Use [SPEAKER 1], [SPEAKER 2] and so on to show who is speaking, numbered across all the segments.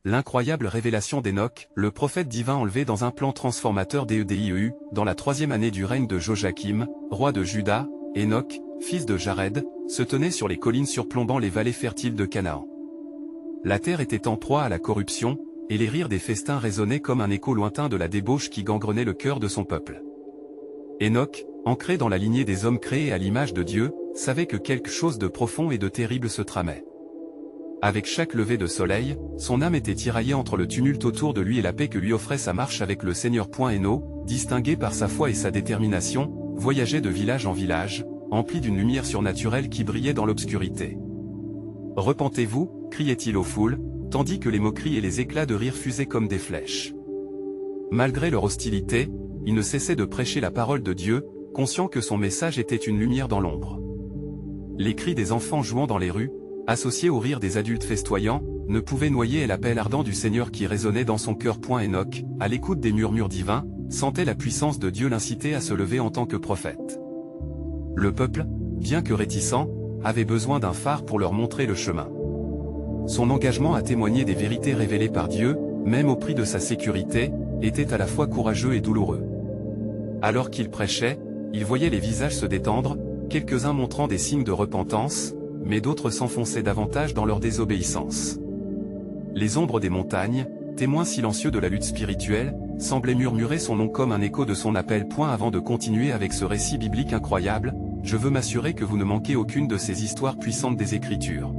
[SPEAKER 1] l'incroyable révélation d'Enoch, le prophète divin enlevé dans un plan transformateur d'Edieu, dans la 3e année du règne de Joachim, roi de Juda. Enoch, fils de Jared, se tenait sur les collines surplombant les vallées fertiles de Canaan. La terre était en proie à la corruption, et les rires des festins résonnaient comme un écho lointain de la débauche qui gangrenait le cœur de son peuple. Enoch, ancré dans la lignée des hommes créés à l'image de Dieu, savait que quelque chose de profond et de terrible se tramait. Avec chaque lever de soleil, son âme était tiraillée entre le tumulte autour de lui et la paix que lui offrait sa marche avec le Seigneur. Enoch, distingué par sa foi et sa détermination, voyageait de village en village, empli d'une lumière surnaturelle qui brillait dans l'obscurité. « Repentez-vous » criait-il aux foules, tandis que les moqueries et les éclats de rire fusaient comme des flèches. Malgré leur hostilité, il ne cessait de prêcher la parole de Dieu, conscient que son message était une lumière dans l'ombre. Les cris des enfants jouant dans les rues, associés au rire des adultes festoyants, ne pouvaient noyer l'appel ardent du Seigneur qui résonnait dans son cœur. Enoch, à l'écoute des murmures divins, sentait la puissance de Dieu l'inciter à se lever en tant que prophète. Le peuple, bien que réticent, avait besoin d'un phare pour leur montrer le chemin. Son engagement à témoigner des vérités révélées par Dieu, même au prix de sa sécurité, était à la fois courageux et douloureux. Alors qu'il prêchait, il voyait les visages se détendre, quelques-uns montrant des signes de repentance, mais d'autres s'enfonçaient davantage dans leur désobéissance. Les ombres des montagnes, témoins silencieux de la lutte spirituelle, semblaient murmurer son nom comme un écho de son appel. Avant de continuer avec ce récit biblique incroyable, je veux m'assurer que vous ne manquez aucune de ces histoires puissantes des Écritures.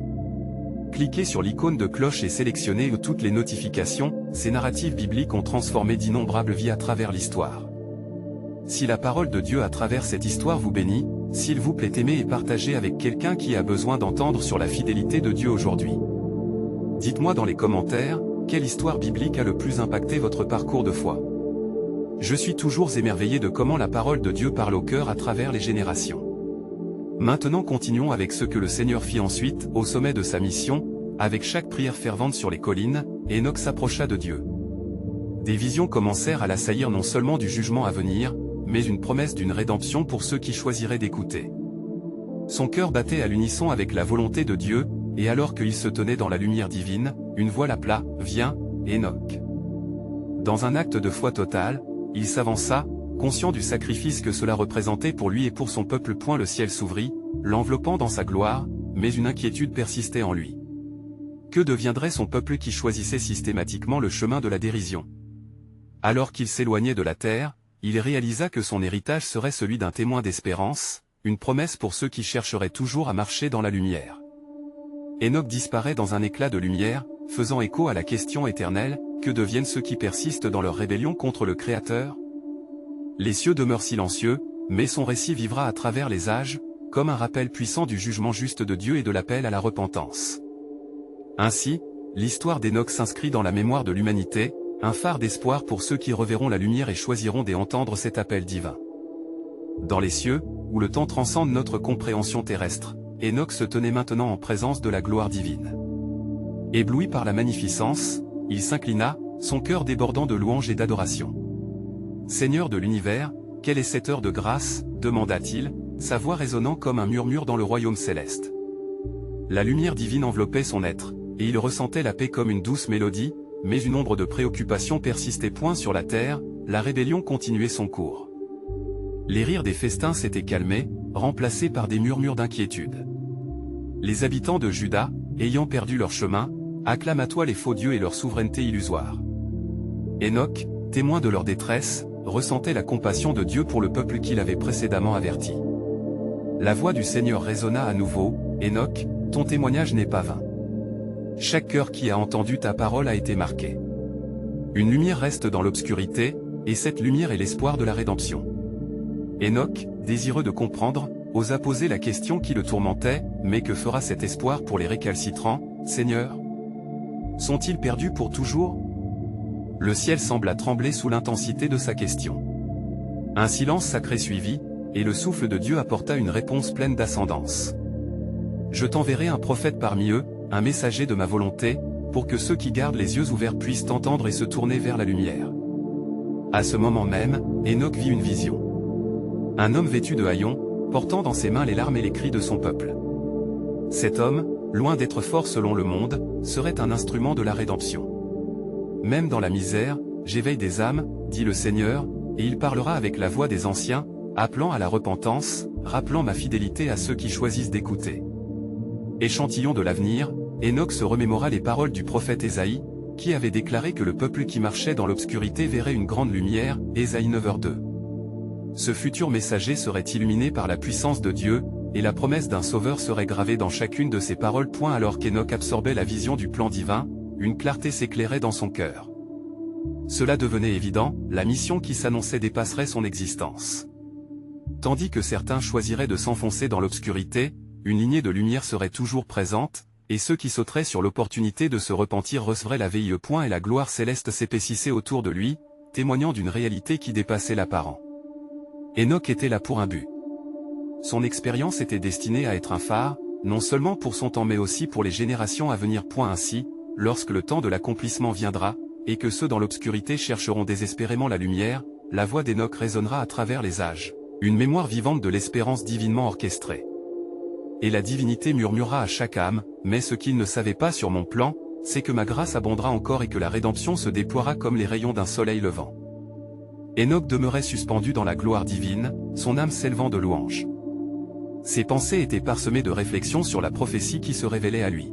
[SPEAKER 1] Cliquez sur l'icône de cloche et sélectionnez toutes les notifications. Ces narratives bibliques ont transformé d'innombrables vies à travers l'histoire. Si la parole de Dieu à travers cette histoire vous bénit, s'il vous plaît aimez et partagez avec quelqu'un qui a besoin d'entendre sur la fidélité de Dieu aujourd'hui. Dites-moi dans les commentaires, quelle histoire biblique a le plus impacté votre parcours de foi? Je suis toujours émerveillé de comment la parole de Dieu parle au cœur à travers les générations. Maintenant continuons avec ce que le Seigneur fit ensuite, au sommet de sa mission, avec chaque prière fervente sur les collines, Enoch s'approcha de Dieu. Des visions commencèrent à l'assaillir non seulement du jugement à venir, mais une promesse d'une rédemption pour ceux qui choisiraient d'écouter. Son cœur battait à l'unisson avec la volonté de Dieu, et alors qu'il se tenait dans la lumière divine, une voix l'appela, « Viens, Enoch !» Dans un acte de foi totale, il s'avança, conscient du sacrifice que cela représentait pour lui et pour son peuple. Le ciel s'ouvrit, l'enveloppant dans sa gloire, mais une inquiétude persistait en lui. Que deviendrait son peuple qui choisissait systématiquement le chemin de la dérision? Alors qu'il s'éloignait de la terre, il réalisa que son héritage serait celui d'un témoin d'espérance, une promesse pour ceux qui chercheraient toujours à marcher dans la lumière. Enoch disparaît dans un éclat de lumière, faisant écho à la question éternelle, que deviennent ceux qui persistent dans leur rébellion contre le Créateur? Les cieux demeurent silencieux, mais son récit vivra à travers les âges, comme un rappel puissant du jugement juste de Dieu et de l'appel à la repentance. Ainsi, l'histoire d'Enoch s'inscrit dans la mémoire de l'humanité, un phare d'espoir pour ceux qui reverront la lumière et choisiront d'entendre cet appel divin. Dans les cieux, où le temps transcende notre compréhension terrestre, Enoch se tenait maintenant en présence de la gloire divine. Ébloui par la magnificence, il s'inclina, son cœur débordant de louange et d'adoration. « Seigneur de l'univers, quelle est cette heure de grâce ?» demanda-t-il, sa voix résonnant comme un murmure dans le royaume céleste. La lumière divine enveloppait son être, et il ressentait la paix comme une douce mélodie, mais une ombre de préoccupation persistait. Sur la terre, la rébellion continuait son cours. Les rires des festins s'étaient calmés, remplacés par des murmures d'inquiétude. Les habitants de Juda, ayant perdu leur chemin, acclament à toi les faux dieux et leur souveraineté illusoire. Enoch, témoin de leur détresse, ressentait la compassion de Dieu pour le peuple qu'il avait précédemment averti. La voix du Seigneur résonna à nouveau, « Enoch, ton témoignage n'est pas vain. Chaque cœur qui a entendu ta parole a été marqué. Une lumière reste dans l'obscurité, et cette lumière est l'espoir de la rédemption. » Enoch, désireux de comprendre, osa poser la question qui le tourmentait, « Mais que fera cet espoir pour les récalcitrants, Seigneur? Sont-ils perdus pour toujours ?» Le ciel sembla trembler sous l'intensité de sa question. Un silence sacré suivit, et le souffle de Dieu apporta une réponse pleine d'ascendance. « Je t'enverrai un prophète parmi eux, un messager de ma volonté, pour que ceux qui gardent les yeux ouverts puissent entendre et se tourner vers la lumière. » À ce moment même, Enoch vit une vision. Un homme vêtu de haillons, portant dans ses mains les larmes et les cris de son peuple. Cet homme, loin d'être fort selon le monde, serait un instrument de la rédemption. même dans la misère, j'éveille des âmes, dit le Seigneur, et il parlera avec la voix des anciens, appelant à la repentance, rappelant ma fidélité à ceux qui choisissent d'écouter. Échantillon de l'avenir, Enoch se remémora les paroles du prophète Ésaïe, qui avait déclaré que le peuple qui marchait dans l'obscurité verrait une grande lumière, Ésaïe 9h2. Ce futur messager serait illuminé par la puissance de Dieu, et la promesse d'un sauveur serait gravée dans chacune de ses paroles. Alors qu'Enoch absorbait la vision du plan divin, une clarté s'éclairait dans son cœur. Cela devenait évident, la mission qui s'annonçait dépasserait son existence. Tandis que certains choisiraient de s'enfoncer dans l'obscurité, une lignée de lumière serait toujours présente, et ceux qui sauteraient sur l'opportunité de se repentir recevraient la veille. Et la gloire céleste s'épaississait autour de lui, témoignant d'une réalité qui dépassait l'apparent. Enoch était là pour un but. Son expérience était destinée à être un phare, non seulement pour son temps mais aussi pour les générations à venir. Ainsi, lorsque le temps de l'accomplissement viendra, et que ceux dans l'obscurité chercheront désespérément la lumière, la voix d'Enoch résonnera à travers les âges, une mémoire vivante de l'espérance divinement orchestrée. Et la divinité murmurera à chaque âme, mais ce qu'il ne savait pas sur mon plan, c'est que ma grâce abondera encore et que la rédemption se déploiera comme les rayons d'un soleil levant. Enoch demeurait suspendu dans la gloire divine, son âme s'élevant de louanges. Ses pensées étaient parsemées de réflexions sur la prophétie qui se révélait à lui.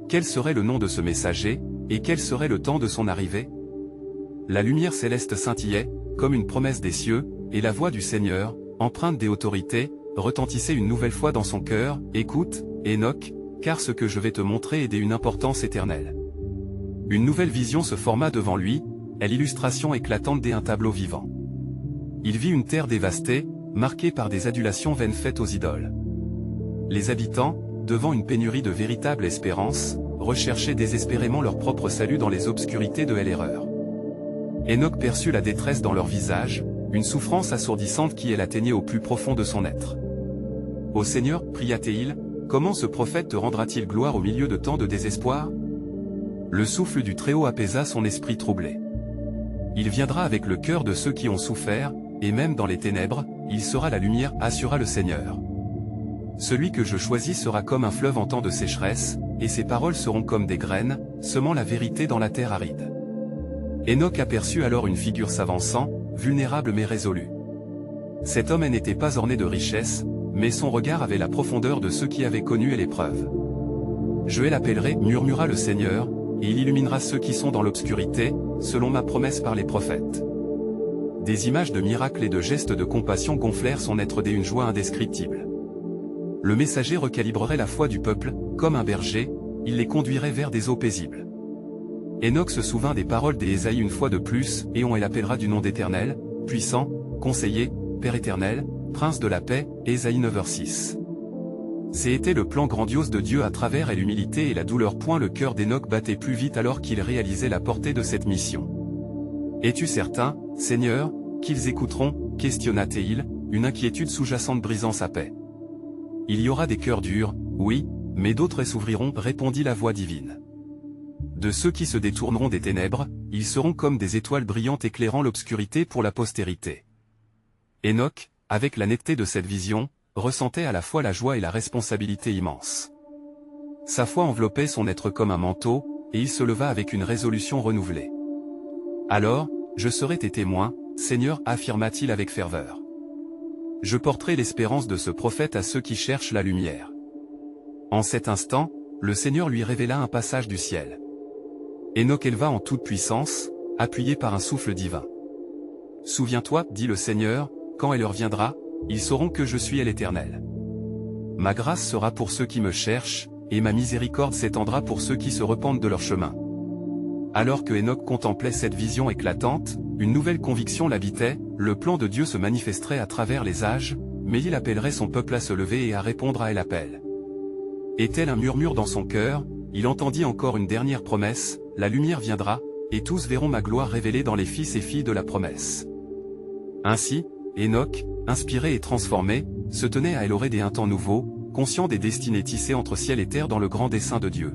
[SPEAKER 1] Quel serait le nom de ce messager, et quel serait le temps de son arrivée? La lumière céleste scintillait, comme une promesse des cieux, et la voix du Seigneur, empreinte des autorités, retentissait une nouvelle fois dans son cœur. Écoute, Enoch, car ce que je vais te montrer est d'une importance éternelle. Une nouvelle vision se forma devant lui, et l'illustration éclatante d'un tableau vivant. Il vit une terre dévastée, marquée par des adulations vaines faites aux idoles. Les habitants, devant une pénurie de véritable espérance, recherchaient désespérément leur propre salut dans les obscurités de l'erreur. Enoch perçut la détresse dans leur visage, une souffrance assourdissante qui l'atteignait au plus profond de son être. « Ô Seigneur, pria-t-il, comment ce prophète te rendra-t-il gloire au milieu de tant de désespoir ?» Le souffle du Très-Haut apaisa son esprit troublé. Il viendra avec le cœur de ceux qui ont souffert, et même dans les ténèbres, il sera la lumière, assura le Seigneur. Celui que je choisis sera comme un fleuve en temps de sécheresse, et ses paroles seront comme des graines, semant la vérité dans la terre aride. Enoch aperçut alors une figure s'avançant, vulnérable mais résolue. Cet homme n'était pas orné de richesses, mais son regard avait la profondeur de ceux qui avaient connu l'épreuve. « Je l'appellerai, murmura le Seigneur, et il illuminera ceux qui sont dans l'obscurité, selon ma promesse par les prophètes. » Des images de miracles et de gestes de compassion gonflèrent son être d'une joie indescriptible. Le messager recalibrerait la foi du peuple, comme un berger, il les conduirait vers des eaux paisibles. Enoch se souvint des paroles d'Ésaïe une fois de plus, et on l'appellera du nom d'Éternel, puissant, conseiller, Père éternel, Prince de la paix, Ésaïe 9h6. C'était le plan grandiose de Dieu à travers l'humilité et la douleur. Le cœur d'Enoch battait plus vite alors qu'il réalisait la portée de cette mission. « Es-tu certain, Seigneur, qu'ils écouteront ?» questionna-t-il, une inquiétude sous-jacente brisant sa paix. « Il y aura des cœurs durs, oui, mais d'autres s'ouvriront, répondit la voix divine. De ceux qui se détourneront des ténèbres, ils seront comme des étoiles brillantes éclairant l'obscurité pour la postérité. » Enoch, avec la netteté de cette vision, ressentait à la fois la joie et la responsabilité immense. Sa foi enveloppait son être comme un manteau, et il se leva avec une résolution renouvelée. « Alors, je serai tes témoins, Seigneur, affirma-t-il avec ferveur. Je porterai l'espérance de ce prophète à ceux qui cherchent la lumière. » En cet instant, le Seigneur lui révéla un passage du ciel. Enoch éleva en toute puissance, appuyé par un souffle divin. « Souviens-toi, dit le Seigneur, quand elle reviendra, ils sauront que je suis l'Éternel. Ma grâce sera pour ceux qui me cherchent, et ma miséricorde s'étendra pour ceux qui se repentent de leur chemin. » Alors que Enoch contemplait cette vision éclatante, une nouvelle conviction l'habitait, le plan de Dieu se manifesterait à travers les âges, mais il appellerait son peuple à se lever et à répondre à l'appel. Et tel un murmure dans son cœur, il entendit encore une dernière promesse, la lumière viendra, et tous verront ma gloire révélée dans les fils et filles de la promesse. Ainsi, Enoch, inspiré et transformé, se tenait à l'orée d'un temps nouveau, conscient des destinées tissées entre ciel et terre dans le grand dessein de Dieu.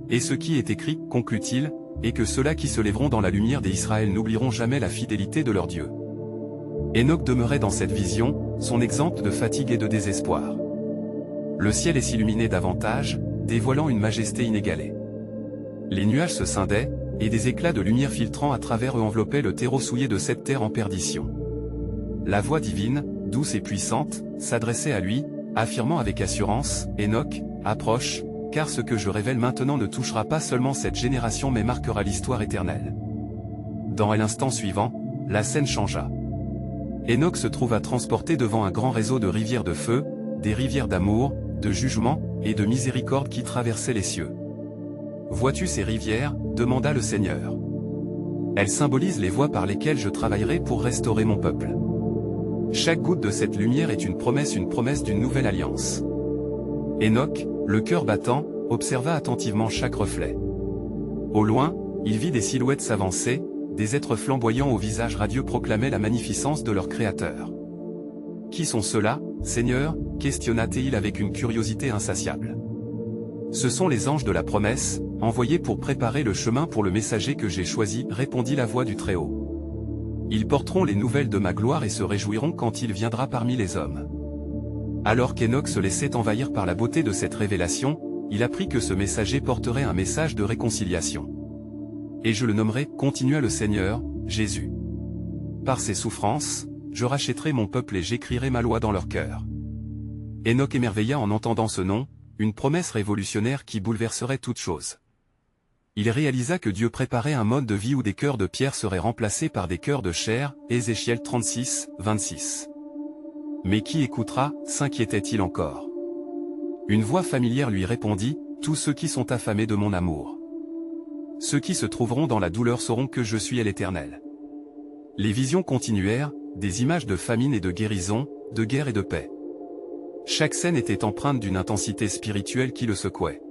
[SPEAKER 1] Et ce qui est écrit, conclut-il, et que ceux-là qui se lèveront dans la lumière d'Israël n'oublieront jamais la fidélité de leur Dieu. Enoch demeurait dans cette vision, son exemple de fatigue et de désespoir. Le ciel s'illuminait davantage, dévoilant une majesté inégalée. Les nuages se scindaient, et des éclats de lumière filtrant à travers eux enveloppaient le terreau souillé de cette terre en perdition. La voix divine, douce et puissante, s'adressait à lui, affirmant avec assurance, « Enoch, approche, car ce que je révèle maintenant ne touchera pas seulement cette génération mais marquera l'histoire éternelle. » Dans l'instant suivant, la scène changea. Enoch se trouva transporté devant un grand réseau de rivières de feu, des rivières d'amour, de jugement, et de miséricorde qui traversaient les cieux. « Vois-tu ces rivières ?» demanda le Seigneur. « Elles symbolisent les voies par lesquelles je travaillerai pour restaurer mon peuple. Chaque goutte de cette lumière est une promesse d'une nouvelle alliance. » Enoch, le cœur battant, observa attentivement chaque reflet. Au loin, il vit des silhouettes s'avancer, des êtres flamboyants au visage radieux proclamaient la magnificence de leur Créateur. « Qui sont ceux-là, Seigneur ?» questionna-t-il avec une curiosité insatiable. « Ce sont les anges de la promesse, envoyés pour préparer le chemin pour le messager que j'ai choisi, répondit la voix du Très-Haut. Ils porteront les nouvelles de ma gloire et se réjouiront quand il viendra parmi les hommes. » Alors qu'Enoch se laissait envahir par la beauté de cette révélation, il apprit que ce messager porterait un message de réconciliation. « Et je le nommerai, continua le Seigneur, Jésus. Par ses souffrances, je rachèterai mon peuple et j'écrirai ma loi dans leur cœur. » Enoch émerveilla en entendant ce nom, une promesse révolutionnaire qui bouleverserait toute chose. Il réalisa que Dieu préparait un mode de vie où des cœurs de pierre seraient remplacés par des cœurs de chair, Ézéchiel 36, 26. Mais qui écoutera, s'inquiétait-il encore. Une voix familière lui répondit, « Tous ceux qui sont affamés de mon amour. Ceux qui se trouveront dans la douleur sauront que je suis l'Éternel. » Les visions continuèrent, des images de famine et de guérison, de guerre et de paix. Chaque scène était empreinte d'une intensité spirituelle qui le secouait.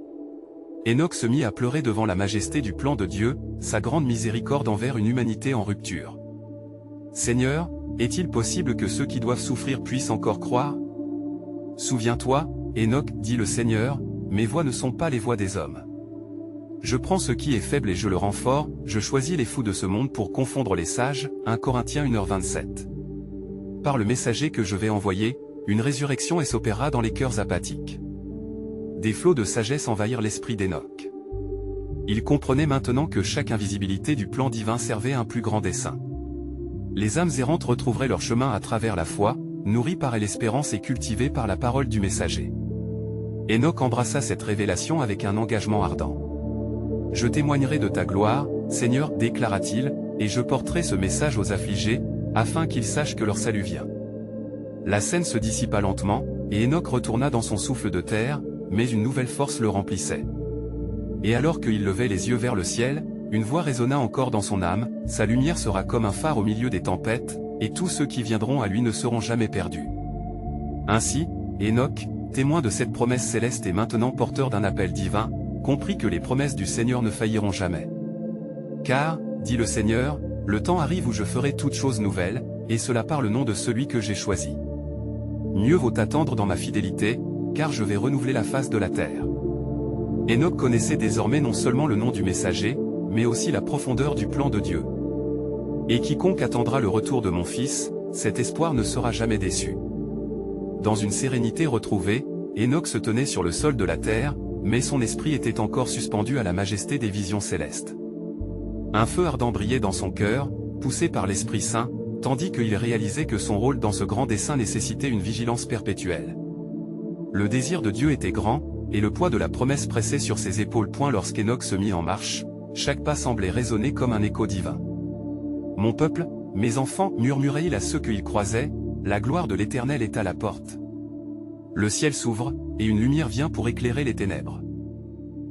[SPEAKER 1] Enoch se mit à pleurer devant la majesté du plan de Dieu, sa grande miséricorde envers une humanité en rupture. « Seigneur, est-il possible que ceux qui doivent souffrir puissent encore croire ? Souviens-toi, Enoch, dit le Seigneur, mes voies ne sont pas les voies des hommes. Je prends ce qui est faible et je le rends fort, je choisis les fous de ce monde pour confondre les sages, 1 Corinthiens 1h27. Par le messager que je vais envoyer, une résurrection s'opéra dans les cœurs apathiques. Des flots de sagesse envahirent l'esprit d'Enoch. Il comprenait maintenant que chaque invisibilité du plan divin servait un plus grand dessein. Les âmes errantes retrouveraient leur chemin à travers la foi, nourries par l'espérance et cultivées par la parole du messager. Enoch embrassa cette révélation avec un engagement ardent. « Je témoignerai de ta gloire, Seigneur, déclara-t-il, et je porterai ce message aux affligés, afin qu'ils sachent que leur salut vient. » La scène se dissipa lentement, et Enoch retourna dans son souffle de terre, mais une nouvelle force le remplissait. Et alors qu'il levait les yeux vers le ciel, une voix résonna encore dans son âme, « Sa lumière sera comme un phare au milieu des tempêtes, et tous ceux qui viendront à lui ne seront jamais perdus. » Ainsi, Enoch, témoin de cette promesse céleste et maintenant porteur d'un appel divin, comprit que les promesses du Seigneur ne failliront jamais. « Car, dit le Seigneur, le temps arrive où je ferai toutes choses nouvelles, et cela par le nom de celui que j'ai choisi. Mieux vaut attendre dans ma fidélité, car je vais renouveler la face de la terre. » Enoch connaissait désormais non seulement le nom du messager, mais aussi la profondeur du plan de Dieu. « Et quiconque attendra le retour de mon Fils, cet espoir ne sera jamais déçu. » Dans une sérénité retrouvée, Enoch se tenait sur le sol de la terre, mais son esprit était encore suspendu à la majesté des visions célestes. Un feu ardent brillait dans son cœur, poussé par l'Esprit Saint, tandis qu'il réalisait que son rôle dans ce grand dessein nécessitait une vigilance perpétuelle. Le désir de Dieu était grand, et le poids de la promesse pressait sur ses épaules. Lorsqu'Enoch se mit en marche, chaque pas semblait résonner comme un écho divin. « Mon peuple, mes enfants, murmurait-il à ceux qu'il croisait, la gloire de l'Éternel est à la porte. Le ciel s'ouvre, et une lumière vient pour éclairer les ténèbres. »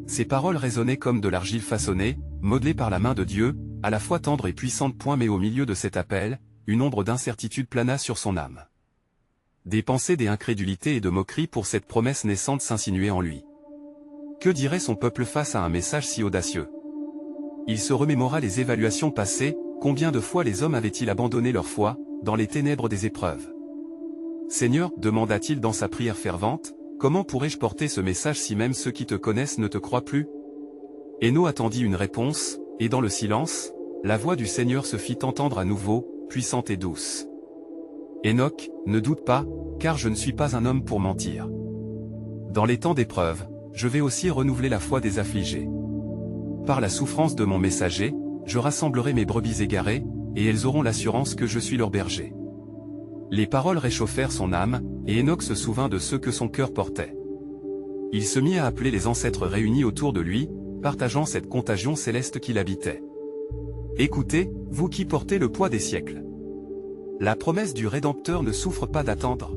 [SPEAKER 1] Ces paroles résonnaient comme de l'argile façonnée, modelée par la main de Dieu, à la fois tendre et puissante. Mais au milieu de cet appel, une ombre d'incertitude plana sur son âme. Des pensées d'incrédulité et de moquerie pour cette promesse naissante s'insinuaient en lui. Que dirait son peuple face à un message si audacieux? Il se remémora les évaluations passées, combien de fois les hommes avaient-ils abandonné leur foi, dans les ténèbres des épreuves. « Seigneur, demanda-t-il dans sa prière fervente, comment pourrais-je porter ce message si même ceux qui te connaissent ne te croient plus? » Enoch attendit une réponse, et dans le silence, la voix du Seigneur se fit entendre à nouveau, puissante et douce. « Enoch, ne doute pas, car je ne suis pas un homme pour mentir. Dans les temps d'épreuve, je vais aussi renouveler la foi des affligés. par la souffrance de mon messager, je rassemblerai mes brebis égarées, et elles auront l'assurance que je suis leur berger. » Les paroles réchauffèrent son âme, et Enoch se souvint de ceux que son cœur portait. Il se mit à appeler les ancêtres réunis autour de lui, partageant cette contagion céleste qui l'habitait. « Écoutez, vous qui portez le poids des siècles. La promesse du Rédempteur ne souffre pas d'attendre.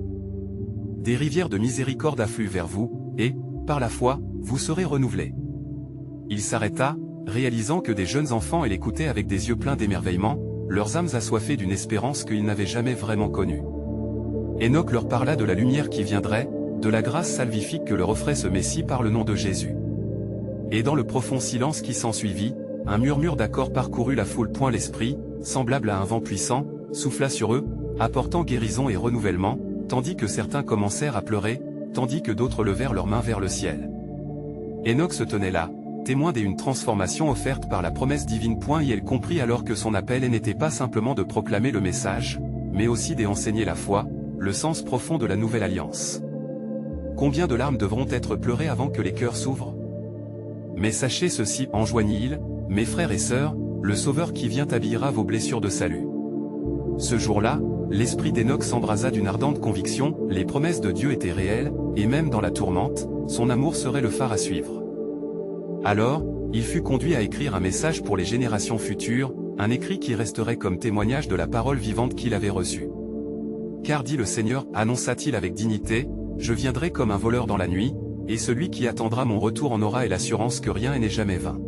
[SPEAKER 1] Des rivières de miséricorde affluent vers vous, et, par la foi, vous serez renouvelés. » Il s'arrêta, réalisant que des jeunes enfants l'écoutaient avec des yeux pleins d'émerveillement, leurs âmes assoiffées d'une espérance qu'ils n'avaient jamais vraiment connue. Enoch leur parla de la lumière qui viendrait, de la grâce salvifique que leur offrait ce Messie par le nom de Jésus. Et dans le profond silence qui s'ensuivit, un murmure d'accord parcourut la foule. L'esprit, semblable à un vent puissant, souffla sur eux, apportant guérison et renouvellement, tandis que certains commencèrent à pleurer, tandis que d'autres levèrent leurs mains vers le ciel. Enoch se tenait là, témoin d'une transformation offerte par la promesse divine. Et elle comprit alors que son appel n'était pas simplement de proclamer le message, mais aussi d'enseigner la foi, le sens profond de la nouvelle alliance. Combien de larmes devront être pleurées avant que les cœurs s'ouvrent? Mais sachez ceci, enjoignit-il, mes frères et sœurs, le Sauveur qui vient habillera vos blessures de salut. Ce jour-là, l'esprit d'Enoch s'embrasa d'une ardente conviction, les promesses de Dieu étaient réelles, et même dans la tourmente, son amour serait le phare à suivre. Alors, il fut conduit à écrire un message pour les générations futures, un écrit qui resterait comme témoignage de la parole vivante qu'il avait reçue. Car dit le Seigneur, annonça-t-il avec dignité, je viendrai comme un voleur dans la nuit, et celui qui attendra mon retour en aura et l'assurance que rien n'est jamais vain.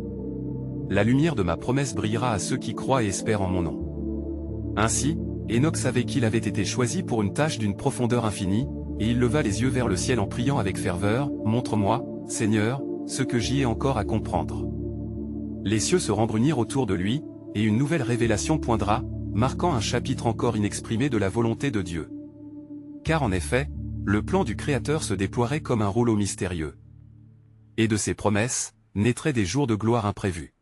[SPEAKER 1] La lumière de ma promesse brillera à ceux qui croient et espèrent en mon nom. Ainsi, Enoch savait qu'il avait été choisi pour une tâche d'une profondeur infinie, et il leva les yeux vers le ciel en priant avec ferveur, montre-moi, Seigneur, ce que j'y ai encore à comprendre. Les cieux se rembrunirent autour de lui, et une nouvelle révélation poindra, marquant un chapitre encore inexprimé de la volonté de Dieu. Car en effet, le plan du Créateur se déploierait comme un rouleau mystérieux. Et de ses promesses, naîtraient des jours de gloire imprévus.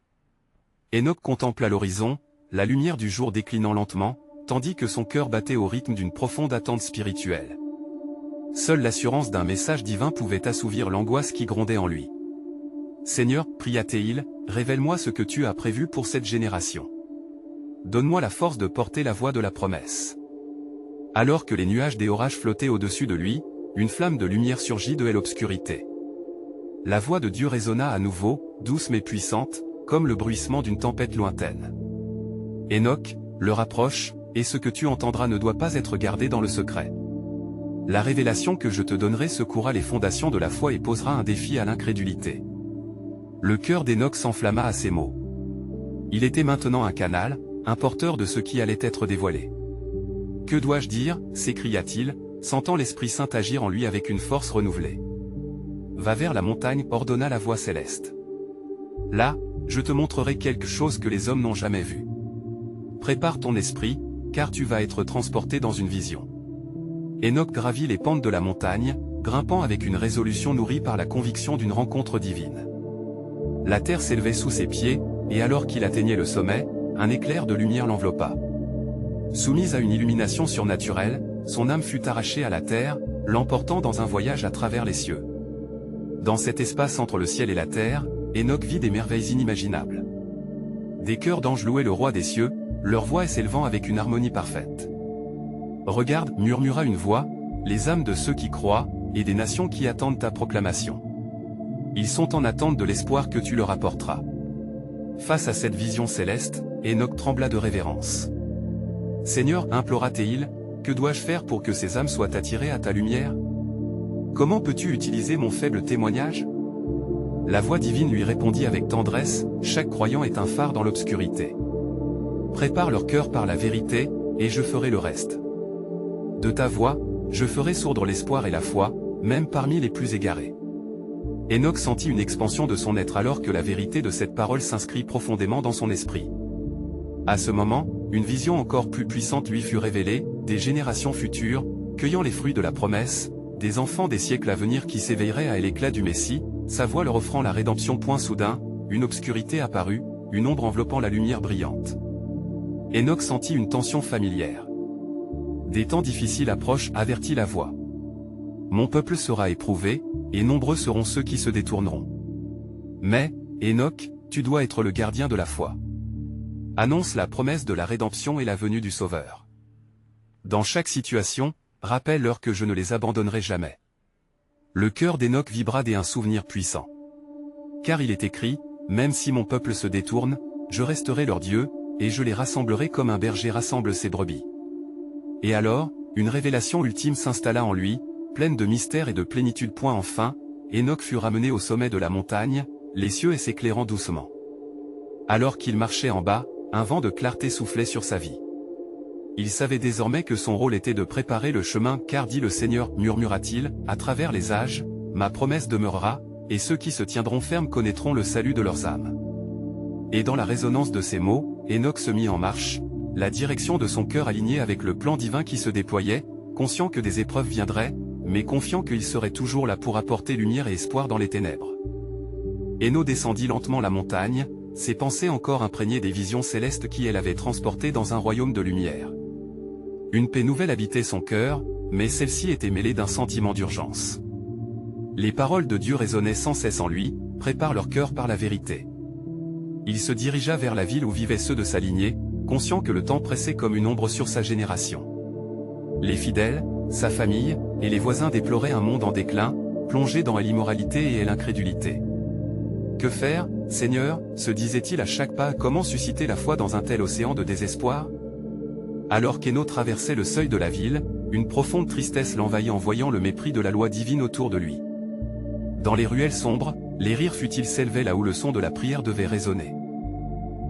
[SPEAKER 1] Enoch contempla l'horizon, la lumière du jour déclinant lentement, tandis que son cœur battait au rythme d'une profonde attente spirituelle. Seule l'assurance d'un message divin pouvait assouvir l'angoisse qui grondait en lui. « Seigneur, pria-t-il, révèle-moi ce que tu as prévu pour cette génération. Donne-moi la force de porter la voix de la promesse. » Alors que les nuages des orages flottaient au-dessus de lui, une flamme de lumière surgit de l'obscurité. La voix de Dieu résonna à nouveau, douce mais puissante, comme le bruissement d'une tempête lointaine. « Enoch, le rapproche, et ce que tu entendras ne doit pas être gardé dans le secret. La révélation que je te donnerai secourra les fondations de la foi et posera un défi à l'incrédulité. » Le cœur d'Enoch s'enflamma à ces mots. Il était maintenant un canal, un porteur de ce qui allait être dévoilé. « Que dois-je dire » s'écria-t-il, sentant l'Esprit Saint agir en lui avec une force renouvelée. « Va vers la montagne » ordonna la voix céleste. « Là, je te montrerai quelque chose que les hommes n'ont jamais vu. Prépare ton esprit, car tu vas être transporté dans une vision. » Enoch gravit les pentes de la montagne, grimpant avec une résolution nourrie par la conviction d'une rencontre divine. La terre s'élevait sous ses pieds, et alors qu'il atteignait le sommet, un éclair de lumière l'enveloppa. Soumise à une illumination surnaturelle, son âme fut arrachée à la terre, l'emportant dans un voyage à travers les cieux. Dans cet espace entre le ciel et la terre, Enoch vit des merveilles inimaginables. Des chœurs d'anges louaient le roi des cieux, leur voix s'élevant avec une harmonie parfaite. « Regarde, murmura une voix, les âmes de ceux qui croient, et des nations qui attendent ta proclamation. Ils sont en attente de l'espoir que tu leur apporteras. » Face à cette vision céleste, Enoch trembla de révérence. « Seigneur, implora-t-il, que dois-je faire pour que ces âmes soient attirées à ta lumière? Comment peux-tu utiliser mon faible témoignage ?» La voix divine lui répondit avec tendresse, « Chaque croyant est un phare dans l'obscurité. Prépare leur cœur par la vérité, et je ferai le reste. De ta voix, je ferai sourdre l'espoir et la foi, même parmi les plus égarés. » Enoch sentit une expansion de son être alors que la vérité de cette parole s'inscrit profondément dans son esprit. À ce moment, une vision encore plus puissante lui fut révélée, des générations futures, cueillant les fruits de la promesse, des enfants des siècles à venir qui s'éveilleraient à l'éclat du Messie, sa voix leur offrant la rédemption. Soudain, une obscurité apparut, une ombre enveloppant la lumière brillante. Enoch sentit une tension familière. « Des temps difficiles approchent » avertit la voix. « Mon peuple sera éprouvé, et nombreux seront ceux qui se détourneront. » Mais, Enoch, tu dois être le gardien de la foi. Annonce la promesse de la rédemption et la venue du Sauveur. Dans chaque situation, rappelle-leur que je ne les abandonnerai jamais. Le cœur d'Hénoch vibra d'un souvenir puissant. Car il est écrit, même si mon peuple se détourne, je resterai leur Dieu, et je les rassemblerai comme un berger rassemble ses brebis. Et alors, une révélation ultime s'installa en lui, pleine de mystère et de plénitude. Enfin, Hénoch fut ramené au sommet de la montagne, les cieux s'éclairant doucement. Alors qu'il marchait en bas, un vent de clarté soufflait sur sa vie. Il savait désormais que son rôle était de préparer le chemin, car dit le Seigneur, murmura-t-il, à travers les âges, ma promesse demeurera, et ceux qui se tiendront fermes connaîtront le salut de leurs âmes. Et dans la résonance de ces mots, Hénoch se mit en marche, la direction de son cœur alignée avec le plan divin qui se déployait, conscient que des épreuves viendraient, mais confiant qu'il serait toujours là pour apporter lumière et espoir dans les ténèbres. Hénoch descendit lentement la montagne, ses pensées encore imprégnées des visions célestes qui l'avaient transporté dans un royaume de lumière. Une paix nouvelle habitait son cœur, mais celle-ci était mêlée d'un sentiment d'urgence. Les paroles de Dieu résonnaient sans cesse en lui, prépare leur cœur par la vérité. Il se dirigea vers la ville où vivaient ceux de sa lignée, conscient que le temps pressait comme une ombre sur sa génération. Les fidèles, sa famille, et les voisins déploraient un monde en déclin, plongé dans l'immoralité et l'incrédulité. Que faire, Seigneur, se disait-il à chaque pas, comment susciter la foi dans un tel océan de désespoir? Alors qu'Hénoch traversait le seuil de la ville, une profonde tristesse l'envahit en voyant le mépris de la loi divine autour de lui. Dans les ruelles sombres, les rires futiles s'élevaient là où le son de la prière devait résonner.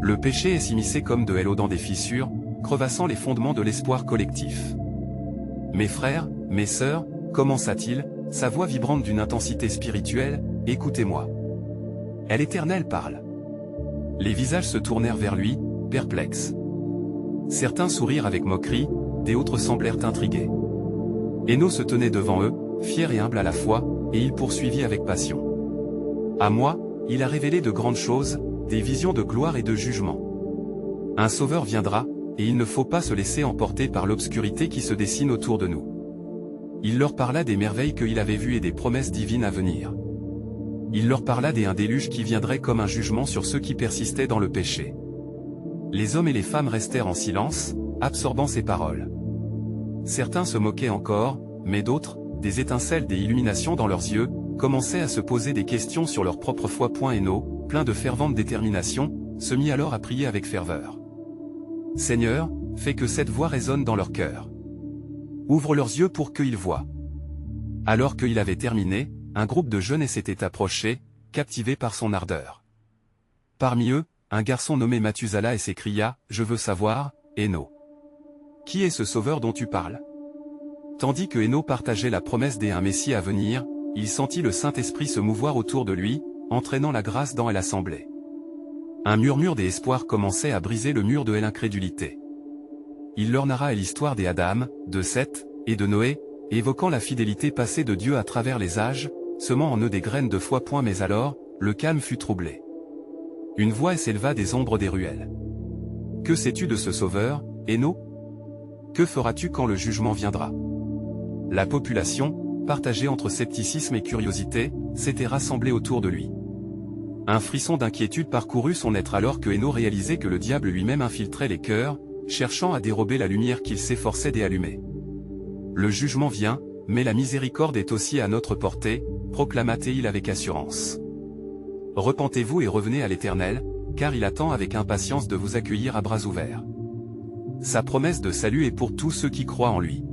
[SPEAKER 1] Le péché s'immisçait comme de l'eau dans des fissures, crevassant les fondements de l'espoir collectif. Mes frères, mes sœurs, commença-t-il, sa voix vibrante d'une intensité spirituelle, écoutez-moi. L'Éternel parle. Les visages se tournèrent vers lui, perplexes. Certains sourirent avec moquerie, des autres semblèrent intrigués. Hénoch se tenait devant eux, fier et humble à la fois, et il poursuivit avec passion. À moi, il a révélé de grandes choses, des visions de gloire et de jugement. Un sauveur viendra, et il ne faut pas se laisser emporter par l'obscurité qui se dessine autour de nous. Il leur parla des merveilles qu'il avait vues et des promesses divines à venir. Il leur parla d'un déluge qui viendrait comme un jugement sur ceux qui persistaient dans le péché. Les hommes et les femmes restèrent en silence, absorbant ces paroles. Certains se moquaient encore, mais d'autres, des étincelles des illuminations dans leurs yeux, commençaient à se poser des questions sur leur propre foi. Hénoch, plein de fervente détermination, se mit alors à prier avec ferveur. Seigneur, fais que cette voix résonne dans leur cœur. Ouvre leurs yeux pour qu'ils voient. Alors qu'il avait terminé, un groupe de jeunes s'était approché, captivé par son ardeur. Parmi eux, un garçon nommé Mathusala s'écria, je veux savoir, Hénoch. Qui est ce sauveur dont tu parles? Tandis que Hénoch partageait la promesse d'un Messie à venir, il sentit le Saint-Esprit se mouvoir autour de lui, entraînant la grâce dans l'assemblée. Un murmure des espoirs commençait à briser le mur de l'incrédulité. Il leur narra l'histoire des Adam, de Seth, et de Noé, évoquant la fidélité passée de Dieu à travers les âges, semant en eux des graines de foi. Mais alors, le calme fut troublé. Une voix s'éleva des ombres des ruelles. Que sais-tu de ce sauveur, Hénoch? Que feras-tu quand le jugement viendra? La population, partagée entre scepticisme et curiosité, s'était rassemblée autour de lui. Un frisson d'inquiétude parcourut son être alors que Hénoch réalisait que le diable lui-même infiltrait les cœurs, cherchant à dérober la lumière qu'il s'efforçait d'allumer. Le jugement vient, mais la miséricorde est aussi à notre portée, proclama-t-il avec assurance. Repentez-vous et revenez à l'Éternel, car il attend avec impatience de vous accueillir à bras ouverts. Sa promesse de salut est pour tous ceux qui croient en lui.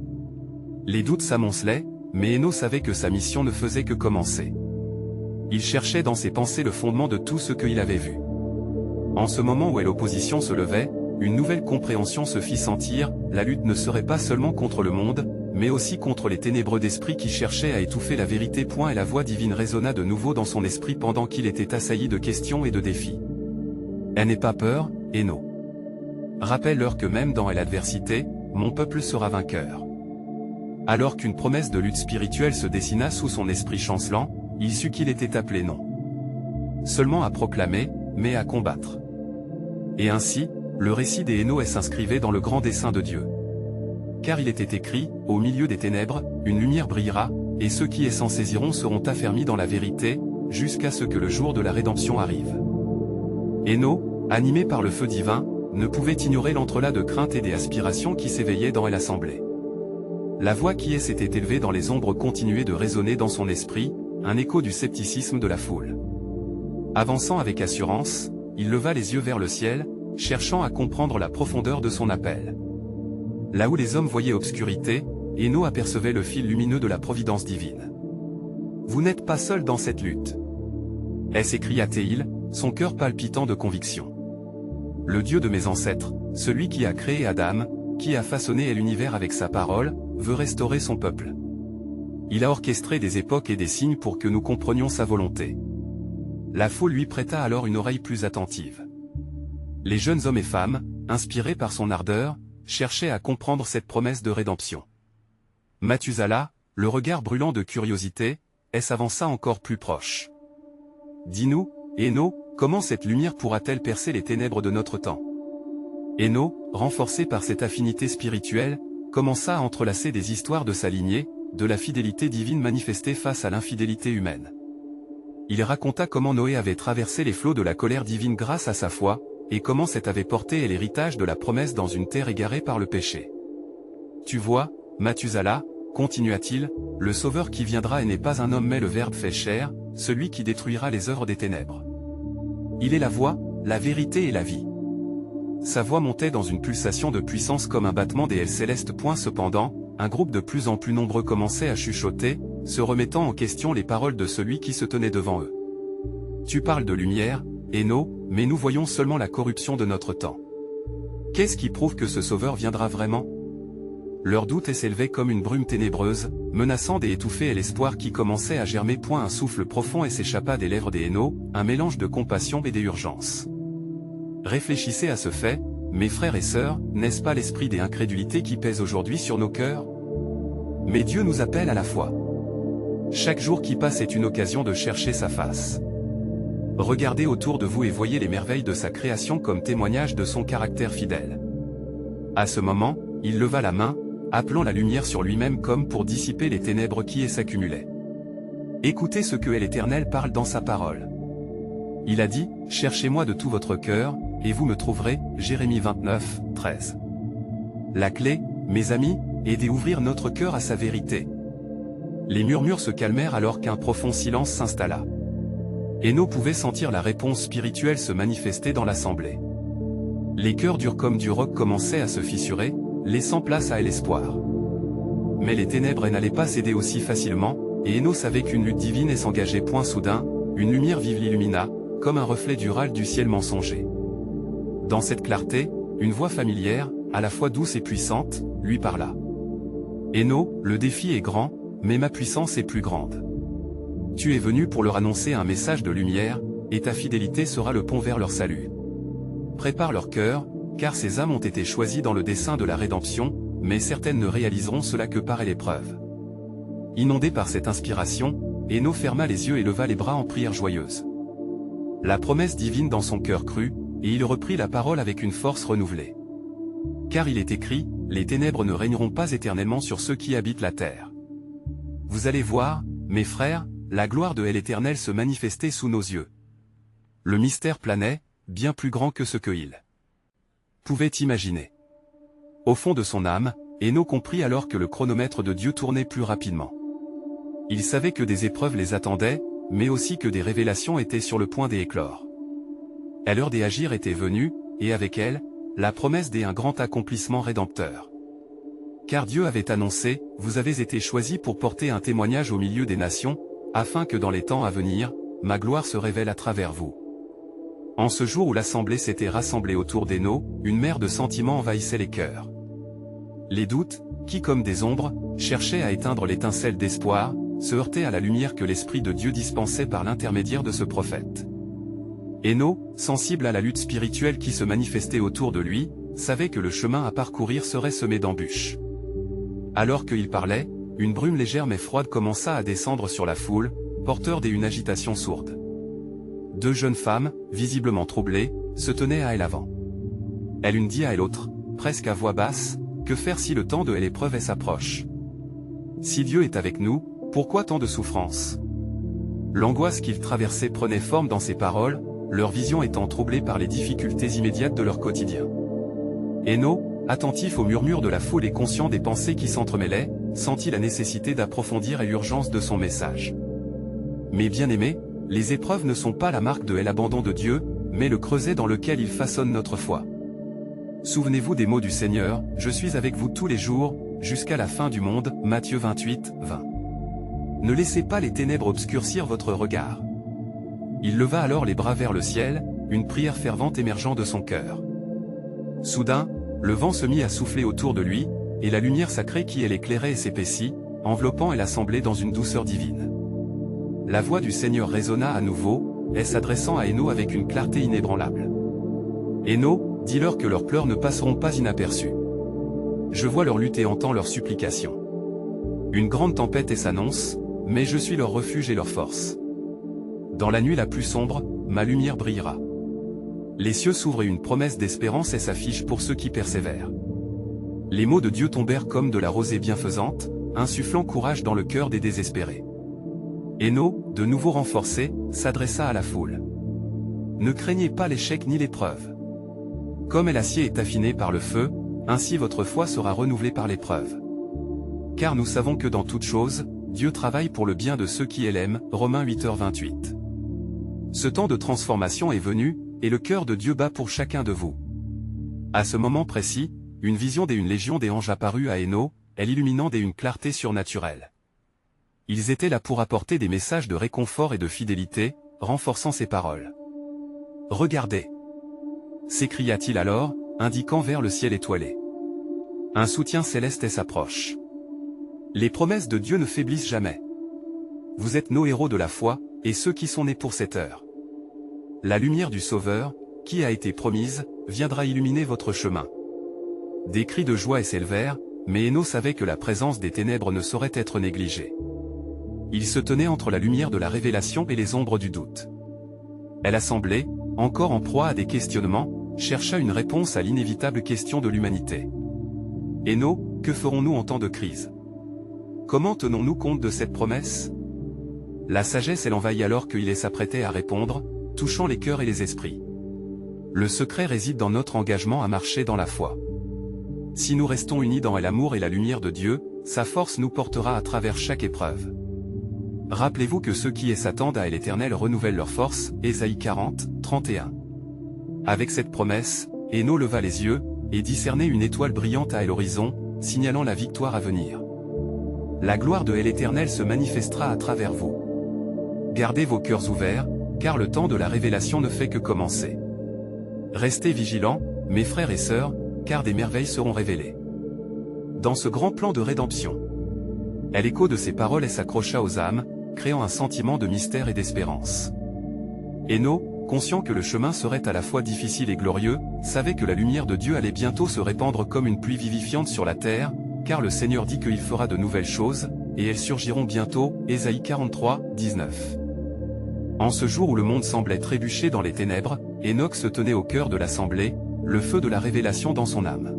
[SPEAKER 1] Les doutes s'amoncelaient, mais Hénoch savait que sa mission ne faisait que commencer. Il cherchait dans ses pensées le fondement de tout ce qu'il avait vu. En ce moment où l'opposition se levait, une nouvelle compréhension se fit sentir, la lutte ne serait pas seulement contre le monde, mais aussi contre les ténébreux d'esprit qui cherchaient à étouffer la vérité. Et la voix divine résonna de nouveau dans son esprit pendant qu'il était assailli de questions et de défis. N'aie pas peur, Hénoch. Rappelle-leur que même dans l'adversité, mon peuple sera vainqueur. Alors qu'une promesse de lutte spirituelle se dessina sous son esprit chancelant, il sut qu'il était appelé non seulement à proclamer, mais à combattre. Et ainsi, le récit des Hénoch s'inscrivait dans le grand dessein de Dieu. Car il était écrit, au milieu des ténèbres, une lumière brillera, et ceux qui s'en saisiront seront affermis dans la vérité, jusqu'à ce que le jour de la rédemption arrive. Héno, animé par le feu divin, ne pouvait ignorer l'entrelac de crainte et des aspirations qui s'éveillaient dans l'assemblée. La voix qui s'était élevée dans les ombres continuait de résonner dans son esprit, un écho du scepticisme de la foule. Avançant avec assurance, il leva les yeux vers le ciel, cherchant à comprendre la profondeur de son appel. Là où les hommes voyaient obscurité, Héno apercevait le fil lumineux de la providence divine. « Vous n'êtes pas seul dans cette lutte !» s'écria-t-il, son cœur palpitant de conviction. « Le Dieu de mes ancêtres, celui qui a créé Adam, qui a façonné l'univers avec sa parole, veut restaurer son peuple. Il a orchestré des époques et des signes pour que nous comprenions sa volonté. » La foule lui prêta alors une oreille plus attentive. Les jeunes hommes et femmes, inspirés par son ardeur, cherchaient à comprendre cette promesse de rédemption. Mathusala, le regard brûlant de curiosité, s'avança encore plus proche. « Dis-nous, Héno, comment cette lumière pourra-t-elle percer les ténèbres de notre temps ?» Héno, renforcé par cette affinité spirituelle, commença à entrelacer des histoires de sa lignée, de la fidélité divine manifestée face à l'infidélité humaine. Il raconta comment Noé avait traversé les flots de la colère divine grâce à sa foi, et comment cet avait porté l'héritage de la promesse dans une terre égarée par le péché. « Tu vois, Mathusala, continua-t-il, le Sauveur qui viendra n'est pas un homme mais le Verbe fait chair, celui qui détruira les œuvres des ténèbres. Il est la voie, la vérité et la vie. » Sa voix montait dans une pulsation de puissance comme un battement des ailes célestes. Cependant, un groupe de plus en plus nombreux commençait à chuchoter, se remettant en question les paroles de celui qui se tenait devant eux. « Tu parles de lumière, Héno, mais nous voyons seulement la corruption de notre temps. Qu'est-ce qui prouve que ce Sauveur viendra vraiment ?» Leur doute s'élevait comme une brume ténébreuse, menaçant d'étouffer l'espoir qui commençait à germer. Un souffle profond s'échappa des lèvres des Héno, un mélange de compassion et d'urgence. Réfléchissez à ce fait, mes frères et sœurs, n'est-ce pas l'esprit des incrédulités qui pèse aujourd'hui sur nos cœurs? Mais Dieu nous appelle à la foi. Chaque jour qui passe est une occasion de chercher sa face. Regardez autour de vous et voyez les merveilles de sa création comme témoignage de son caractère fidèle. À ce moment, il leva la main, appelant la lumière sur lui-même comme pour dissiper les ténèbres qui s'accumulaient. Écoutez ce que l'Éternel parle dans sa parole. Il a dit, « Cherchez-moi de tout votre cœur, et vous me trouverez » Jérémie 29, 13. La clé, mes amis, est d'ouvrir notre cœur à sa vérité. Les murmures se calmèrent alors qu'un profond silence s'installa. Héno pouvait sentir la réponse spirituelle se manifester dans l'assemblée. Les cœurs durs comme du roc commençaient à se fissurer, laissant place à l'espoir. Mais les ténèbres n'allaient pas céder aussi facilement, et Héno savait qu'une lutte divine s'engageait. Soudain, une lumière vive l'illumina, comme un reflet du râle du ciel mensonger. Dans cette clarté, une voix familière, à la fois douce et puissante, lui parla. « Héno, le défi est grand, mais ma puissance est plus grande. Tu es venu pour leur annoncer un message de lumière, et ta fidélité sera le pont vers leur salut. Prépare leur cœur, car ces âmes ont été choisies dans le dessein de la rédemption, mais certaines ne réaliseront cela que par l'épreuve. » Inondé par cette inspiration, Héno ferma les yeux et leva les bras en prière joyeuse. La promesse divine dans son cœur crut, et il reprit la parole avec une force renouvelée. Car il est écrit, les ténèbres ne régneront pas éternellement sur ceux qui habitent la terre. Vous allez voir, mes frères, la gloire de l'Éternel se manifester sous nos yeux. Le mystère planait, bien plus grand que ce qu'il pouvait imaginer. Au fond de son âme, Héno comprit alors que le chronomètre de Dieu tournait plus rapidement. Il savait que des épreuves les attendaient, mais aussi que des révélations étaient sur le point d'éclore. L'heure d'agir était venue, et avec elle, la promesse d'un grand accomplissement rédempteur. Car Dieu avait annoncé, « Vous avez été choisis pour porter un témoignage au milieu des nations, afin que dans les temps à venir, ma gloire se révèle à travers vous. » En ce jour où l'assemblée s'était rassemblée autour d'Héno, une mer de sentiments envahissait les cœurs. Les doutes, qui comme des ombres, cherchaient à éteindre l'étincelle d'espoir, se heurtaient à la lumière que l'Esprit de Dieu dispensait par l'intermédiaire de ce prophète. Héno, sensible à la lutte spirituelle qui se manifestait autour de lui, savait que le chemin à parcourir serait semé d'embûches. Alors qu'il parlait, une brume légère mais froide commença à descendre sur la foule, porteur d'une agitation sourde. Deux jeunes femmes, visiblement troublées, se tenaient à l'avant. L'une dit à l'autre, presque à voix basse, « Que faire si le temps de l'épreuve s'approche? Si Dieu est avec nous, pourquoi tant de souffrance ?» L'angoisse qu'il traversait prenait forme dans ses paroles, leur vision étant troublée par les difficultés immédiates de leur quotidien. Héno, attentif aux murmures de la foule et conscient des pensées qui s'entremêlaient, sentit la nécessité d'approfondir et l'urgence de son message. Mes bien-aimés, les épreuves ne sont pas la marque de l'abandon de Dieu, mais le creuset dans lequel il façonne notre foi. Souvenez-vous des mots du Seigneur, « Je suis avec vous tous les jours, jusqu'à la fin du monde » Matthieu 28, 20. Ne laissez pas les ténèbres obscurcir votre regard. Il leva alors les bras vers le ciel, une prière fervente émergeant de son cœur. Soudain, le vent se mit à souffler autour de lui, et la lumière sacrée qui l'éclairait s'épaissit, enveloppant l'assemblée dans une douceur divine. La voix du Seigneur résonna à nouveau, s'adressant à Héno avec une clarté inébranlable. « Héno, dis-leur que leurs pleurs ne passeront pas inaperçus. Je vois leur lutte et entends leurs supplications. Une grande tempête s'annonce, mais je suis leur refuge et leur force. Dans la nuit la plus sombre, ma lumière brillera. Les cieux s'ouvrent et une promesse d'espérance s'affiche pour ceux qui persévèrent. » Les mots de Dieu tombèrent comme de la rosée bienfaisante, insufflant courage dans le cœur des désespérés. Héno, de nouveau renforcé, s'adressa à la foule. « Ne craignez pas l'échec ni l'épreuve. Comme l'acier est affiné par le feu, ainsi votre foi sera renouvelée par l'épreuve. Car nous savons que dans toute chose, Dieu travaille pour le bien de ceux qui l'aiment. » Romains 8h28. Ce temps de transformation est venu, et le cœur de Dieu bat pour chacun de vous. À ce moment précis, une vision d'une légion des anges apparut à Héno, elle illuminant d'une clarté surnaturelle. Ils étaient là pour apporter des messages de réconfort et de fidélité, renforçant ses paroles. « Regardez !» s'écria-t-il alors, indiquant vers le ciel étoilé. Un soutien céleste s'approche. Les promesses de Dieu ne faiblissent jamais. Vous êtes nos héros de la foi, et ceux qui sont nés pour cette heure. La lumière du Sauveur, qui a été promise, viendra illuminer votre chemin. Des cris de joie s'élevèrent, mais Héno savait que la présence des ténèbres ne saurait être négligée. Il se tenait entre la lumière de la révélation et les ombres du doute. L'assemblée, encore en proie à des questionnements, chercha une réponse à l'inévitable question de l'humanité. Héno, que ferons-nous en temps de crise? Comment tenons-nous compte de cette promesse? La sagesse l'envahit alors qu'il s'apprêtait à répondre, touchant les cœurs et les esprits. Le secret réside dans notre engagement à marcher dans la foi. Si nous restons unis dans l'amour et la lumière de Dieu, sa force nous portera à travers chaque épreuve. Rappelez-vous que ceux qui s'attendent à l'Éternel renouvellent leur force, Ésaïe 40, 31. Avec cette promesse, Héno leva les yeux, et discernait une étoile brillante à l'horizon, signalant la victoire à venir. La gloire de l'Éternel se manifestera à travers vous. Gardez vos cœurs ouverts, car le temps de la révélation ne fait que commencer. Restez vigilants, mes frères et sœurs, car des merveilles seront révélées. Dans ce grand plan de rédemption, l'écho de ces paroles s'accrocha aux âmes, créant un sentiment de mystère et d'espérance. Héno, conscient que le chemin serait à la fois difficile et glorieux, savait que la lumière de Dieu allait bientôt se répandre comme une pluie vivifiante sur la terre, car le Seigneur dit qu'il fera de nouvelles choses, et elles surgiront bientôt, Ésaïe 43, 19. En ce jour où le monde semblait trébucher dans les ténèbres, Hénoch se tenait au cœur de l'assemblée, le feu de la révélation dans son âme.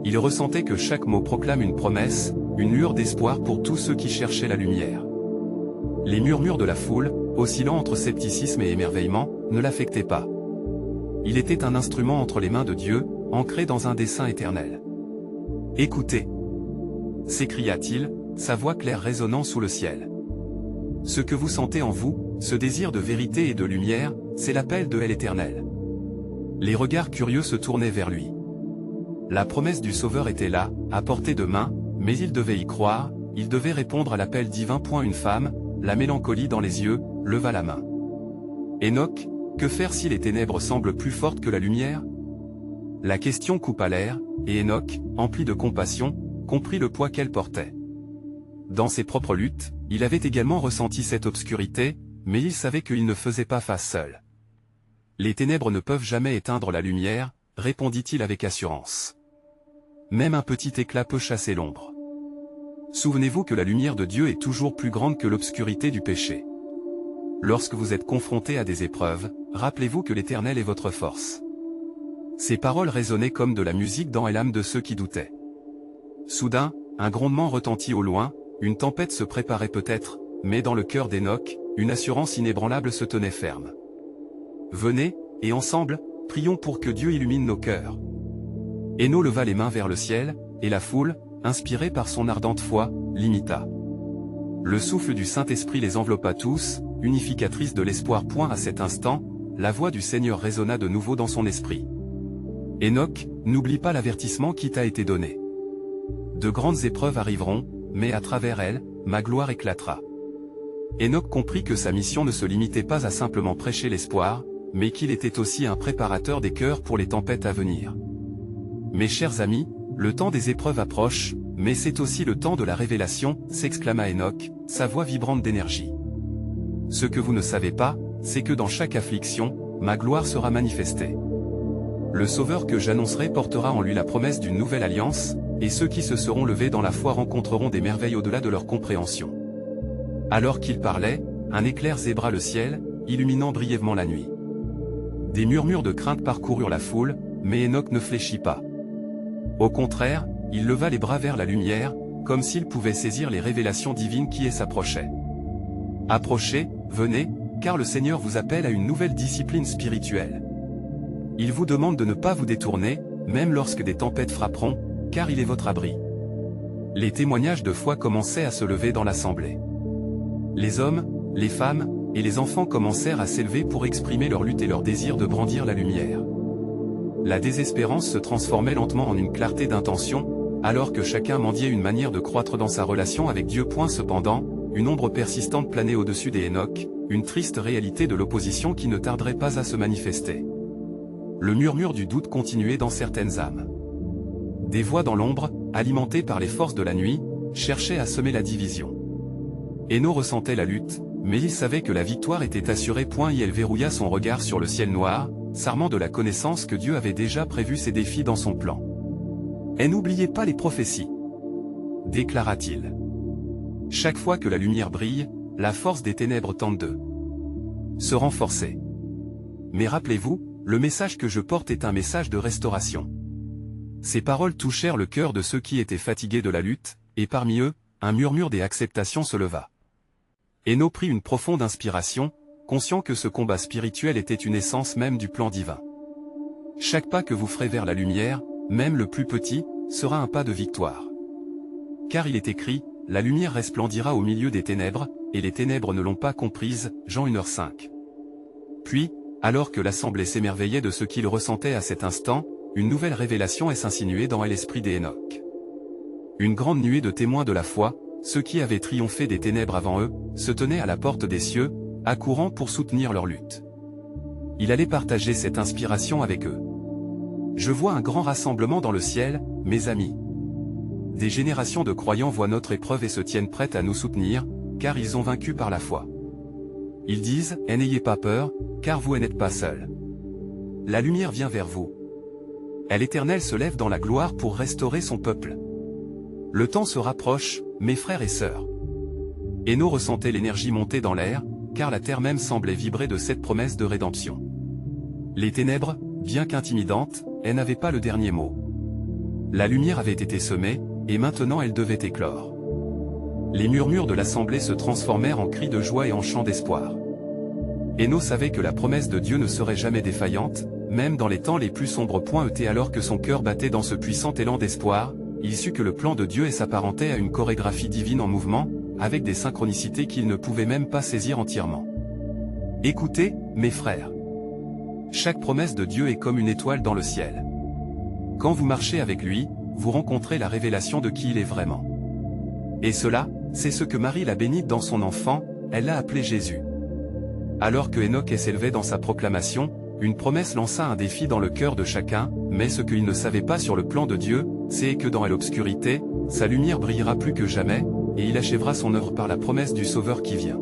[SPEAKER 1] Il ressentait que chaque mot proclame une promesse, une lueur d'espoir pour tous ceux qui cherchaient la lumière. Les murmures de la foule, oscillant entre scepticisme et émerveillement, ne l'affectaient pas. Il était un instrument entre les mains de Dieu, ancré dans un dessein éternel. « Écoutez !» s'écria-t-il, sa voix claire résonnant sous le ciel. « Ce que vous sentez en vous, ce désir de vérité et de lumière, c'est l'appel de l'Éternel. » Les regards curieux se tournaient vers lui. La promesse du Sauveur était là, à portée de main, mais il devait y croire, il devait répondre à l'appel divin. Une femme, la mélancolie dans les yeux, leva la main. « Hénoch, que faire si les ténèbres semblent plus fortes que la lumière ?» La question coupa l'air, et Hénoch, empli de compassion, comprit le poids qu'elle portait. Dans ses propres luttes, il avait également ressenti cette obscurité, mais il savait qu'il ne faisait pas face seul. « Les ténèbres ne peuvent jamais éteindre la lumière, » répondit-il avec assurance. « Même un petit éclat peut chasser l'ombre. Souvenez-vous que la lumière de Dieu est toujours plus grande que l'obscurité du péché. Lorsque vous êtes confronté à des épreuves, rappelez-vous que l'Éternel est votre force. » Ces paroles résonnaient comme de la musique dans l'âme de ceux qui doutaient. Soudain, un grondement retentit au loin, une tempête se préparait peut-être, mais dans le cœur d'Hénoch, une assurance inébranlable se tenait ferme. venez, et ensemble, prions pour que Dieu illumine nos cœurs. » Héno leva les mains vers le ciel, et la foule, inspirée par son ardente foi, l'imita. Le souffle du Saint-Esprit les enveloppa tous, unificatrice de l'espoir. À cet instant, la voix du Seigneur résonna de nouveau dans son esprit. « Hénoc, n'oublie pas l'avertissement qui t'a été donné. De grandes épreuves arriveront, mais à travers elles, ma gloire éclatera. » Hénoc comprit que sa mission ne se limitait pas à simplement prêcher l'espoir, mais qu'il était aussi un préparateur des cœurs pour les tempêtes à venir. « Mes chers amis, le temps des épreuves approche, mais c'est aussi le temps de la révélation, » s'exclama Hénoc, sa voix vibrante d'énergie. « Ce que vous ne savez pas, c'est que dans chaque affliction, ma gloire sera manifestée. Le Sauveur que j'annoncerai portera en lui la promesse d'une nouvelle alliance, et ceux qui se seront levés dans la foi rencontreront des merveilles au-delà de leur compréhension. » Alors qu'il parlait, un éclair zébra le ciel, illuminant brièvement la nuit. Des murmures de crainte parcoururent la foule, mais Hénoc ne fléchit pas. Au contraire, il leva les bras vers la lumière, comme s'il pouvait saisir les révélations divines qui s'approchaient. « Approchez, venez, car le Seigneur vous appelle à une nouvelle discipline spirituelle. Il vous demande de ne pas vous détourner, même lorsque des tempêtes frapperont, car il est votre abri. » Les témoignages de foi commençaient à se lever dans l'assemblée. Les hommes, les femmes, et les enfants commencèrent à s'élever pour exprimer leur lutte et leur désir de brandir la lumière. La désespérance se transformait lentement en une clarté d'intention, alors que chacun mendiait une manière de croître dans sa relation avec Dieu. Cependant, une ombre persistante planait au-dessus des Hénoc, une triste réalité de l'opposition qui ne tarderait pas à se manifester. Le murmure du doute continuait dans certaines âmes. Des voix dans l'ombre, alimentées par les forces de la nuit, cherchaient à semer la division. Héno ressentait la lutte, mais il savait que la victoire était assurée. Et elle verrouilla son regard sur le ciel noir, s'armant de la connaissance que Dieu avait déjà prévu ces défis dans son plan. « Et n'oubliez pas les prophéties, » déclara-t-il. « Chaque fois que la lumière brille, la force des ténèbres tente de se renforcer. Mais rappelez-vous, le message que je porte est un message de restauration. » Ces paroles touchèrent le cœur de ceux qui étaient fatigués de la lutte, et parmi eux, un murmure d'acceptation se leva. Héno prit une profonde inspiration, conscient que ce combat spirituel était une essence même du plan divin. Chaque pas que vous ferez vers la lumière, même le plus petit, sera un pas de victoire. Car il est écrit, la lumière resplendira au milieu des ténèbres, et les ténèbres ne l'ont pas comprise, Jean 1h5. Puis, alors que l'assemblée s'émerveillait de ce qu'il ressentait à cet instant, une nouvelle révélation s'insinuait dans l'esprit des Hénoc. Une grande nuée de témoins de la foi, ceux qui avaient triomphé des ténèbres avant eux, se tenaient à la porte des cieux, accourant pour soutenir leur lutte. Il allait partager cette inspiration avec eux. « Je vois un grand rassemblement dans le ciel, mes amis. Des générations de croyants voient notre épreuve et se tiennent prêtes à nous soutenir, car ils ont vaincu par la foi. Ils disent, « N'ayez pas peur, car vous n'êtes pas seuls. La lumière vient vers vous. L'Éternel se lève dans la gloire pour restaurer son peuple. Le temps se rapproche, mes frères et sœurs. » Héno ressentait l'énergie monter dans l'air, car la terre même semblait vibrer de cette promesse de rédemption. Les ténèbres, bien qu'intimidantes, elles n'avaient pas le dernier mot. La lumière avait été semée, et maintenant elle devait éclore. Les murmures de l'assemblée se transformèrent en cris de joie et en chants d'espoir. Héno savait que la promesse de Dieu ne serait jamais défaillante, même dans les temps les plus sombres. Alors que son cœur battait dans ce puissant élan d'espoir, il sut que le plan de Dieu s'apparentait à une chorégraphie divine en mouvement, avec des synchronicités qu'il ne pouvait même pas saisir entièrement. Écoutez, mes frères. Chaque promesse de Dieu est comme une étoile dans le ciel. Quand vous marchez avec lui, vous rencontrez la révélation de qui il est vraiment. Et cela, c'est ce que Marie l'a bénite dans son enfant, elle l'a appelé Jésus. Alors que Hénoc s'élevait dans sa proclamation, une promesse lança un défi dans le cœur de chacun, mais ce qu'il ne savait pas sur le plan de Dieu, c'est que dans l'obscurité, sa lumière brillera plus que jamais, et il achèvera son œuvre par la promesse du Sauveur qui vient.